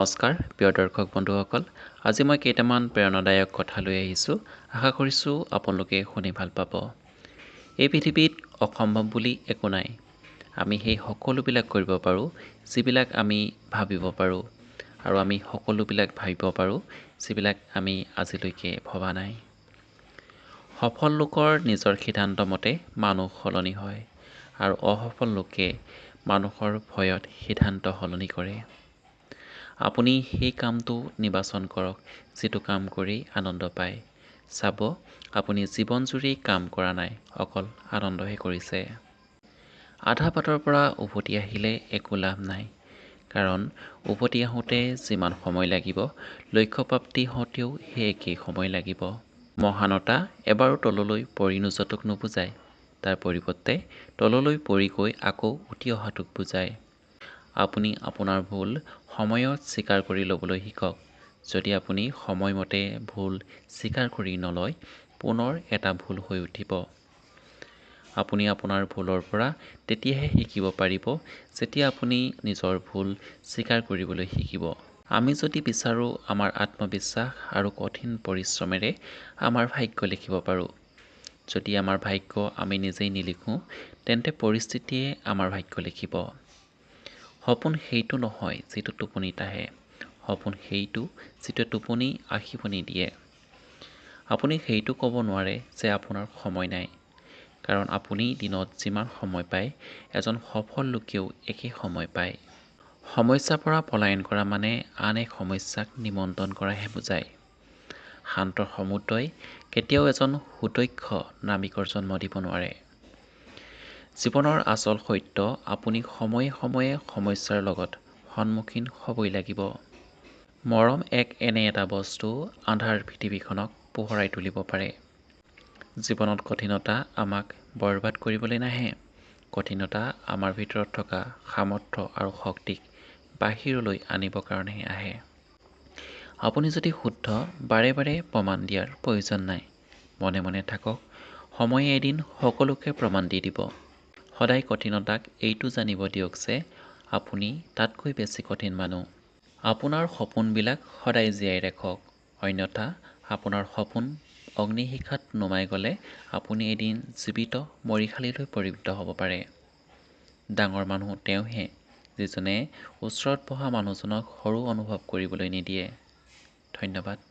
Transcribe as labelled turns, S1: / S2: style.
S1: নমস্কাৰ প্ৰিয় দৰ্শক বন্ধুসকল, আজি মই কেইটামান প্ৰেৰণাদায়ক কথা লৈ আহিছোঁ। আশা কৰিছোঁ আপোনালোকে শুনি ভাল পাব। এই পৃথিৱীত অসম্ভৱ বুলি একো নাই। আমি সেই সকলোবিলাক কৰিব পাৰোঁ যিবিলাক আমি ভাবিব পাৰোঁ, আৰু আমি সকলোবিলাক ভাবিব পাৰোঁ যিবিলাক আমি আজিলৈকে ভবা নাই। সফল লোকৰ নিজৰ সিদ্ধান্ত মতে মানুহ সলনি হয়, আৰু অসফল লোকে মানুহৰ ভয়ত সিদ্ধান্ত সলনি কৰে। আপুনি সেই কামটো নিৰ্বাচন কৰক যিটো কাম কৰি আনন্দ পায়। চাব, আপুনি জীৱন জুৰি কাম কৰা নাই, অকল আনন্দহে কৰিছে। আধা বাটৰ পৰা উভতি আহিলে একো লাভ নাই, কাৰণ উভতি আহোঁতে যিমান সময় লাগিব, লক্ষ্যপ্ৰাপ্তি হওঁতেও সেই একেই সময় লাগিব। মহানতা এবাৰো তললৈ পৰি নোযোৱাটোক নুবুজায়, তাৰ পৰিৱৰ্তে তললৈ পৰি গৈ আকৌ উঠি অহাটোক বুজায়। আপুনি আপোনাৰ ভুল সময়ত স্বীকাৰ কৰি ল'বলৈ শিকক। যদি আপুনি সময়মতে ভুল স্বীকাৰ কৰি নলয়, পুনৰ এটা ভুল হৈ উঠিব। আপুনি আপোনাৰ ভুলৰ পৰা তেতিয়াহে শিকিব পাৰিব যেতিয়া আপুনি নিজৰ ভুল স্বীকাৰ কৰিবলৈ শিকিব। আমি যদি বিচাৰোঁ, আমাৰ আত্মবিশ্বাস আৰু কঠিন পৰিশ্ৰমেৰে আমাৰ ভাগ্য লিখিব পাৰোঁ। যদি আমাৰ ভাগ্য আমি নিজেই নিলিখোঁ, তেন্তে পৰিস্থিতিয়ে আমাৰ ভাগ্য লিখিব। সপোন সেইটো নহয় যিটো টোপনিত আহে, সপোন সেইটো যিটোৱে টোপনি আহিব নিদিয়ে। আপুনি সেইটো ক'ব নোৱাৰে যে আপোনাৰ সময় নাই, কাৰণ আপুনি দিনত যিমান সময় পায়, এজন সফল লোকেও একে সময় পায়। সমস্যাৰ পৰা পলায়ন কৰা মানে আন এক সমস্যাক নিমন্ত্ৰণ কৰাহে বুজায়। শান্ত সমুদ্ৰই কেতিয়াও এজন সুদক্ষ নাবিকৰ জন্ম দিব নোৱাৰে। জীৱনৰ আচল সত্য, আপুনি সময়ে সময়ে সমস্যাৰ লগত সন্মুখীন হ'বই লাগিব। মৰম এনে এটা বস্তু, আন্ধাৰ পৃথিৱীখনক পোহৰাই তুলিব পাৰে। জীৱনত কঠিনতা আমাক বৰবাদ কৰিবলৈ নাহে। কঠিনতা আমাৰ ভিতৰত থকা সামৰ্থ্য আৰু শক্তিক বাহিৰলৈ আনিবৰ কাৰণেহে আহে। আপুনি যদি শুদ্ধ, বাৰে বাৰে প্ৰমাণ দিয়াৰ প্ৰয়োজন নাই। মনে মনে থাকক, সময়ে এদিন সকলোকে প্ৰমাণ দি দিব। সদায় কঠিনতাক এইটো জানিব দিয়ক যে আপুনি তাতকৈ বেছি কঠিন মানুহ। আপোনাৰ সপোনবিলাক সদায় জীয়াই ৰাখক, অন্যথা আপোনাৰ সপোন অগ্নিশিখাত নুমাই গ'লে আপুনি এদিন জীৱিত মৰিশালীলৈ পৰিণত হ'ব পাৰে। ডাঙৰ মানুহ তেওঁহে যিজনে ওচৰত বহা মানুহজনক সৰু অনুভৱ কৰিবলৈ নিদিয়ে। ধন্যবাদ।